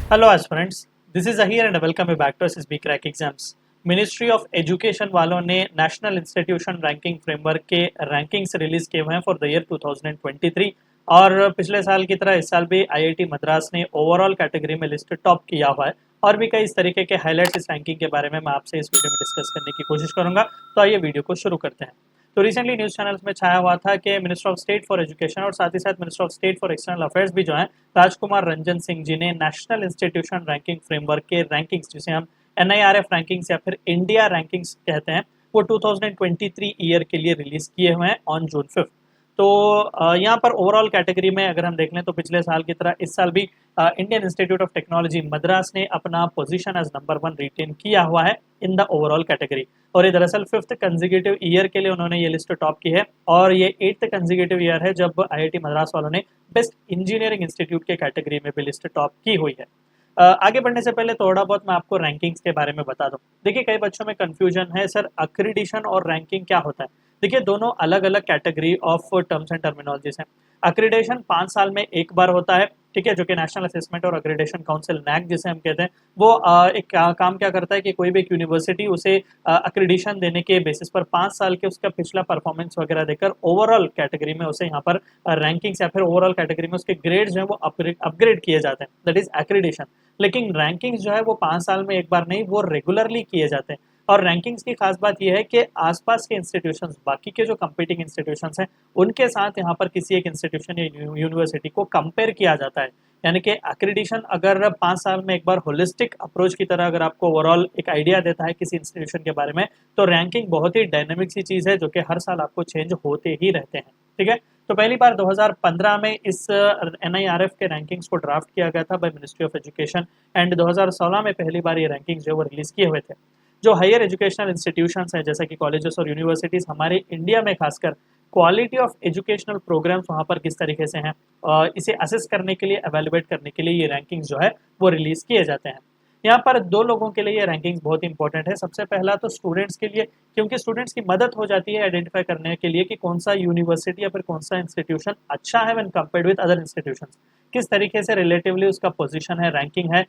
Hello aspirants, this is Ahir and welcome you back to SSB crack exams. Ministry of education वालों ने national institution ranking framework के rankings release किए हुए हैं for the year 2023। और पिछले साल की तरह इस साल भी आईआईटी मद्रास ने ओवरऑल कैटेगरी में लिस्ट टॉप किया हुआ है। और भी कई इस तरीके के हाईलाइट्स इस रैंकिंग के बारे में मैं आपसे इस वीडियो में डिस्कस करने की कोशिश करूंगा। तो आइए वीडियो को शुरू करते हैं। तो रिसेंटली न्यूज़ चैनल्स में छाया हुआ था कि minister of state for education और साथ ही साथ minister of state for external affairs भी जो है राजकुमार रंजन सिंह जी ने नेशनल इंस्टीट्यूशन रैंकिंग फ्रेमवर्क के रैंकिंग्स, जिसे हम एनआईआरएफ रैंकिंग्स या फिर इंडिया रैंकिंग्स कहते हैं, वो 2023 ईयर के लिए रिलीज किए हुए हैं ऑन जून 5। तो यहाँ पर ओवरऑल कैटेगरी में अगर हम देख लें तो पिछले साल की तरह इस साल भी Indian institute of technology Madras ने अपना पोजीशन एज नंबर 1 रिटेन किया हुआ है इन द ओवरऑल कैटेगरी। और ये दरअसल 5th कंसेक्यूटिव ईयर के लिए उन्होंने ये लिस्ट टॉप की है और ये 8th कंसेक्यूटिव ईयर है जब आईआईटी मद्रास वालों ने बेस्ट इंजीनियरिंग इंस्टीट्यूट के कैटेगरी में भी लिस्ट टॉप की हुई है। आगे बढ़ने से पहले थोड़ा बहुत मैं आपको रैंकिंग्स के बारे में बता दूं। देखिए, कई बच्चों में कंफ्यूजन है, सर अक्रीडिशन और रैंकिंग क्या होता है। देखिए, दोनों अलग अलग category of terms and terminologies हैं। अक्रीडेशन 5 साल में एक बार होता है, ठीक है, जो कि नेशनल असेसमेंट और अक्रीडेशन काउंसिल नैक जिसे हम कहते हैं, वो एक काम क्या करता है कि कोई भी एक यूनिवर्सिटी उसे अक्रीडिशन देने के बेसिस पर 5 साल के उसका पिछला परफॉर्मेंस वगैरह देकर ओवरऑल कैटेगरी में उसे यहाँ पर रैंकिंग्स या फिर ओवरऑल कैटेगरी में उसके ग्रेड्स जो है वो अपग्रेड किए जाते हैं, दैट इज एक्रीडेशन। लेकिन रैंकिंग्स जो है वो 5 साल में एक बार नहीं, वो रेगुलरली किए जाते हैं। और रैंकिंग्स की खास बात यह है कि आसपास के इंस्टीट्यूशंस, बाकी के जो कंपीटिंग इंस्टीट्यूशंस हैं, उनके साथ यहाँ पर किसी एक इंस्टीट्यूशन या यूनिवर्सिटी को कंपेयर किया जाता है। यानी कि एक्रीडिशन अगर 5 साल में एक बार होलिस्टिक अप्रोच की तरह अगर आपको ओवरऑल एक आइडिया देता है किसी इंस्टीट्यूशन के बारे में, तो रैंकिंग बहुत ही डायनेमिक सी चीज़ है जो कि हर साल आपको चेंज होते ही रहते हैं। ठीक है, तो पहली बार 2015 में इस एनआईआरएफ के रैंकिंग्स को ड्राफ्ट किया गया था by ministry of education and 2016 में पहली बार ये रैंकिंग्स जो है वो रिलीज किए हुए थे। जो हायर एजुकेशनल इंस्टीट्यूशंस हैं जैसे कि कॉलेजेस और यूनिवर्सिटीज़ हमारे इंडिया में खासकर क्वालिटी ऑफ एजुकेशनल प्रोग्राम्स वहाँ पर किस तरीके से हैं, इसे असेस करने के लिए, एवेलुएट करने के लिए ये रैंकिंग्स जो है वो रिलीज किए जाते हैं। यहाँ पर 2 लोगों के लिए ये रैंकिंग्स बहुत इंपॉर्टेंट है। सबसे पहला तो स्टूडेंट्स के लिए, क्योंकि स्टूडेंट्स की मदद हो जाती है आइडेंटिफाई करने के लिए कि कौन सा यूनिवर्सिटी या फिर कौन सा इंस्टीट्यूशन अच्छा है when compared with other institutions, किस तरीके से रिलेटिवली उसका पोजीशन है, रैंकिंग है।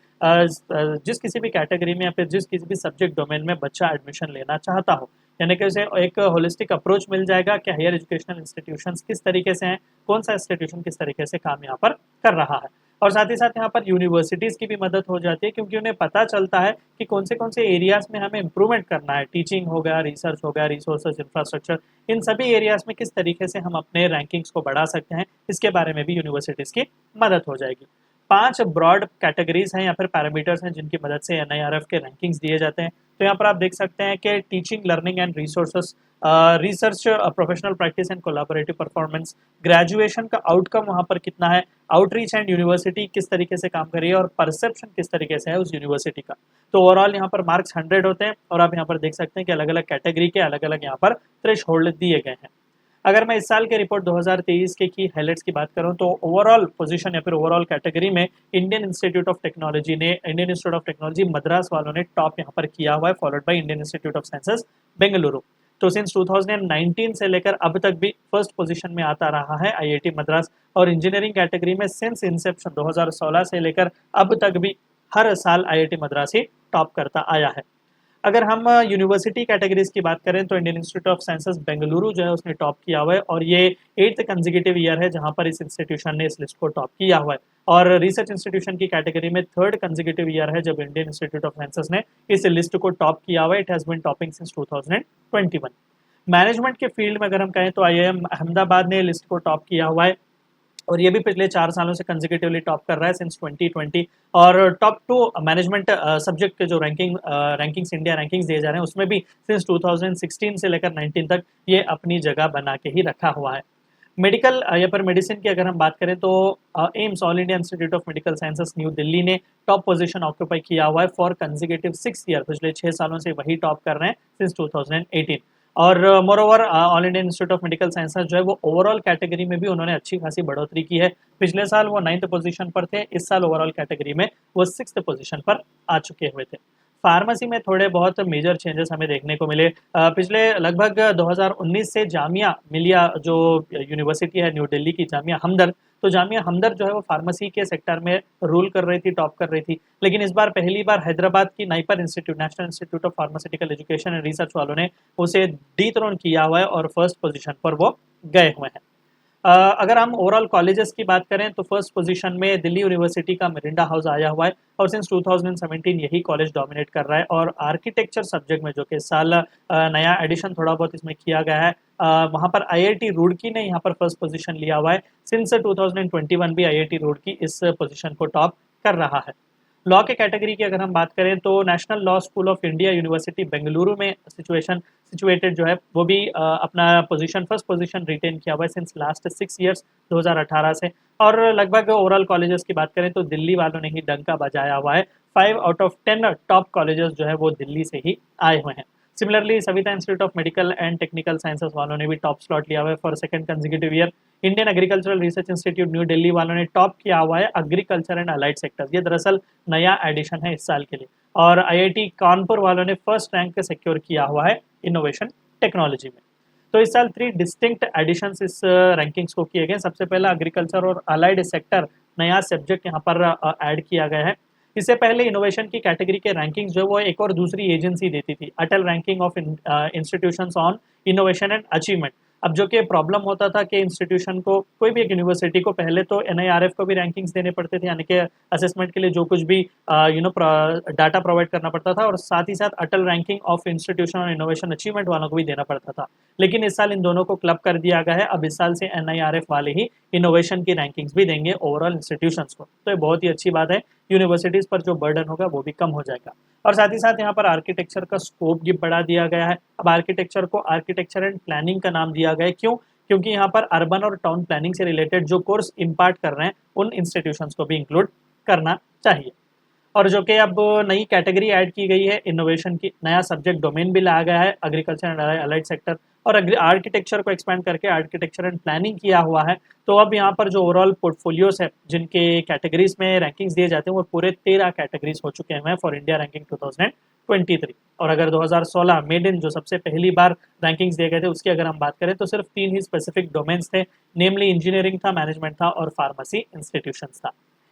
जिस किसी भी कैटेगरी में या फिर जिस किसी भी सब्जेक्ट डोमेन में बच्चा एडमिशन लेना चाहता हो, यानी कि उसे एक होलिस्टिक अप्रोच मिल जाएगा कि हायर एजुकेशनल इंस्टीट्यूशंस किस तरीके से हैं, कौन सा इंस्टीट्यूशन किस तरीके से काम यहाँ पर कर रहा है। और साथ ही साथ यहाँ पर यूनिवर्सिटीज़ की भी मदद हो जाती है, क्योंकि उन्हें पता चलता है कि कौन से एरियाज़ में हमें इम्प्रूवमेंट करना है। टीचिंग हो गया, रिसर्च हो गया, रिसोर्सेज, इंफ्रास्ट्रक्चर, इन सभी एरियाज़ में किस तरीके से हम अपने रैंकिंग्स को बढ़ा सकते हैं, इसके बारे में भी यूनिवर्सिटीज़ की मदद हो जाएगी। 5 ब्रॉड कैटेगरीज हैं या फिर पैरामीटर्स हैं जिनकी मदद से एनआईआरएफ के रैंकिंग्स दिए जाते हैं। तो यहाँ पर आप देख सकते हैं कि teaching, learning and resources, research, professional practice and collaborative performance, graduation का आउटकम वहाँ पर कितना है, आउटरीच एंड यूनिवर्सिटी किस तरीके से काम कर रही है और परसेप्शन किस तरीके से है उस यूनिवर्सिटी का। तो ओवरऑल यहाँ पर मार्क्स 100 होते हैं और आप यहाँ पर देख सकते हैं कि अलग अलग कैटेगरी के अलग अलग यहाँ पर थ्रेश होल्ड दिए गए हैं। अगर मैं इस साल के रिपोर्ट 2023 के की हाइलाइट्स की बात करूं तो ओवरऑल पोजीशन या फिर ओवरऑल कैटेगरी में इंडियन इंस्टीट्यूट ऑफ टेक्नोलॉजी ने, Indian institute of technology Madras वालों ने टॉप यहाँ पर किया हुआ है, followed by Indian institute of sciences Bengaluru. तो सिंस 2019 से लेकर अब तक भी फर्स्ट पोजीशन में आता रहा है आईआईटी मद्रास। और इंजीनियरिंग कैटेगरी में सिंस इंसेप्शन 2016 से लेकर अब तक भी हर साल आईआईटी मद्रास ही टॉप करता आया है। अगर हम यूनिवर्सिटी कैटेगरीज की बात करें तो Indian institute of sciences Bengaluru जो है उसने टॉप किया हुआ है और ये 8th कंसेक्यूटिव ईयर है जहां पर इस इंस्टीट्यूशन ने इस लिस्ट को टॉप किया हुआ है। और रिसर्च इंस्टीट्यूशन की कैटेगरी में 3rd कंसेक्यूटिव ईयर है जब इंडियन इंस्टीट्यूट ऑफ साइंसेस ने इस लिस्ट को टॉप किया हुआ है। It has been topping since 2021। Management के फील्ड में अगर हम कहें तो आईआईएम अहमदाबाद ने लिस्ट को टॉप किया हुआ है और ये भी पिछले 4 सालों से कंसेक्यूटिवली टॉप कर रहा है सिंस 2020। और टॉप 2 मैनेजमेंट सब्जेक्ट के जो रैंकिंग्स इंडिया रैंकिंग्स दिए जा रहे हैं उसमें भी सिंस 2016 से लेकर 19 तक ये अपनी जगह बना के ही रखा हुआ है। मेडिकल या फिर मेडिसिन की अगर हम बात करें तो AIIMS, all India institute of medical sciences new Delhi ने टॉप पोजीशन ऑक्यूपाई किया हुआ है फॉर कंसेक्यूटिव 6 ईयर, पिछले 6 सालों से वही टॉप कर रहे हैं सिंस 2018। और more over all Indian institute of medical sciences जो है वो ओवरऑल कैटेगरी में भी उन्होंने अच्छी खासी बढ़ोतरी की है। पिछले साल वो 9th पोजीशन पर थे, इस साल ओवरऑल कैटेगरी में वो 6th पोजीशन पर आ चुके हुए थे। फार्मेसी में थोड़े बहुत मेजर चेंजेस हमें देखने को मिले। पिछले लगभग 2019 से जामिया मिलिया जो यूनिवर्सिटी है न्यू दिल्ली की, जामिया हमदर्द, तो जामिया हमदर्द जो है वो फार्मेसी के सेक्टर में रूल कर रही थी, टॉप कर रही थी। लेकिन इस बार पहली बार हैदराबाद की NIPER institute, national institute of pharmaceutical education and research वालों ने उसे डिथ्रोन किया हुआ है और फर्स्ट पोजीशन पर वो गए हुए हैं। अगर हम ओवरऑल कॉलेजेस की बात करें तो फर्स्ट पोजीशन में दिल्ली यूनिवर्सिटी का मिरिंडा हाउस आया हुआ है और सिंस 2017 यही कॉलेज डोमिनेट कर रहा है। और आर्किटेक्चर सब्जेक्ट में जो कि इस साल नया एडिशन थोड़ा बहुत इसमें किया गया है, वहाँ पर आईआईटी रुड़की ने यहाँ पर फर्स्ट पोजीशन लिया हुआ है। सिंस 2021 भी आईआईटी रुड़की इस पोजीशन को टॉप कर रहा है। लॉ के कैटेगरी की अगर हम बात करें तो national law school of India university Bengaluru में सिचुएटेड जो है वो भी अपना फर्स्ट पोजीशन रिटेन किया हुआ है सिंस लास्ट 6 ईयर्स 2018 से। और लगभग ओवरऑल कॉलेजेस की बात करें तो दिल्ली वालों ने ही डंका बजाया हुआ है। 5 आउट ऑफ 10 टॉप कॉलेजेस जो है वो दिल्ली से ही आए हुए हैं। Similarly Savita institute of medical and technical sciences वालों ने भी टॉप स्लॉट लिया हुआ है for second consecutive year. Indian agricultural research institute new Delhi वालों ने टॉप किया हुआ है एग्रीकल्चर एंड अलाइड सेक्टर्स। ये दरअसल नया एडिशन है इस साल के लिए। और आईआईटी कानपुर वालों ने फर्स्ट रैंक सिक्योर किया हुआ है इनोवेशन टेक्नोलॉजी में। तो इस साल 3 डिस्टिंक्ट एडिशंस इस रैंकिंग्स को किए गए। सबसे पहला एग्रीकल्चर और अलाइड सेक्टर नया सब्जेक्ट यहाँ पर ऐड किया गया है। इससे पहले इनोवेशन की कैटेगरी के रैंकिंग्स जो वो एक और दूसरी एजेंसी देती थी, Atal Ranking of Institutions on Innovation and Achievement. अब जो कि प्रॉब्लम होता था कि इंस्टीट्यूशन को, कोई भी एक यूनिवर्सिटी को पहले तो एनआईआरएफ को भी रैंकिंग्स देने पड़ते थे, यानी कि असेसमेंट के लिए जो कुछ भी डाटा प्रोवाइड करना पड़ता था, और साथ ही साथ अटल रैंकिंग ऑफ इंस्टीट्यूशन और इनोवेशन अचीवमेंट वालों को भी देना पड़ता था। लेकिन इस साल इन दोनों को क्लब कर दिया गया है। अब इस साल से एनआईआरएफ वाले ही इनोवेशन की रैंकिंग्स भी देंगे ओवरऑल इंस्टीट्यूशंस को। तो ये बहुत ही अच्छी बात है, यूनिवर्सिटीज़ पर जो बर्डन होगा वो भी कम हो जाएगा। और साथ ही साथ यहाँ पर आर्किटेक्चर का स्कोप भी बढ़ा दिया गया है। अब आर्किटेक्चर को आर्किटेक्चर एंड प्लानिंग का नाम दिया गया है। क्यों? क्योंकि यहाँ पर अर्बन और टाउन प्लानिंग से रिलेटेड जो कोर्स इम्पार्ट कर रहे हैं उन इंस्टीट्यूशंस को भी इंक्लूड करना चाहिए। और जो कि अब नई कैटेगरी ऐड की गई है इनोवेशन की, नया सब्जेक्ट डोमेन भी लाया गया है एग्रीकल्चर एंड अलाइड सेक्टर, और आर्किटेक्चर को एक्सपेंड करके आर्किटेक्चर एंड प्लानिंग किया हुआ है। तो अब यहाँ पर जो ओवरऑल पोर्टफोलियोज है जिनके कैटेगरीज में रैंकिंग्स दिए जाते हैं वो पूरे 13 कैटेगरीज हो चुके हैं फॉर इंडिया रैंकिंग 2023। और अगर 2016 मेड इन जो सबसे पहली बार रैंकिंग्स दिए गए थे उसकी अगर हम बात करें तो सिर्फ 3 ही स्पेसिफिक डोमेन्स थे, नेमली इंजीनियरिंग था, मैनेजमेंट था और फार्मेसी इंस्टीट्यूशंस था।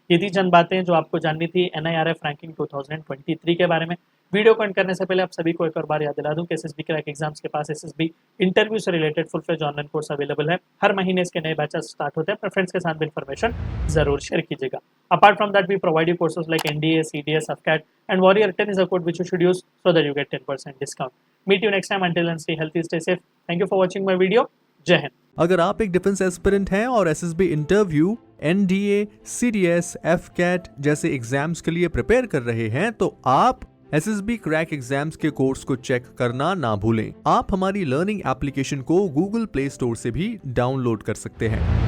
ये थी चंद बातें जो आपको जाननी थी एनआईआरएफ रैंकिंग 2023 के बारे में। वीडियो को एंड करने से पहले आप सभी को एक और बार याद दिला दूं कि एसएसबी क्रैक एग्जाम्स के पास एसएसबी इंटरव्यू से related full fledge online course available है। हर महीने इसके नए बैचेस स्टार्ट होते हैं। अपने फ्रेंड्स के साथ भी इन्फॉर्मेशन जरूर शेयर कीजिएगा। Apart from that we provide you courses like NDA, CDS, AFCAT and warrior 10 is a code which you should use so that you get 10% discount. Meet you next time. Until then, stay healthy, stay safe. Thank you for watching my video. जय हिंद। अगर आप एक defence aspirant हैं और SSB interview, NDA, CDS, AFCAT जैसे exams के लिए prepare कर रहे हैं तो आप एसएसबी क्रैक एग्जाम्स के कोर्स को चेक करना ना भूलें। आप हमारी लर्निंग एप्लीकेशन को गूगल प्ले स्टोर से भी डाउनलोड कर सकते हैं।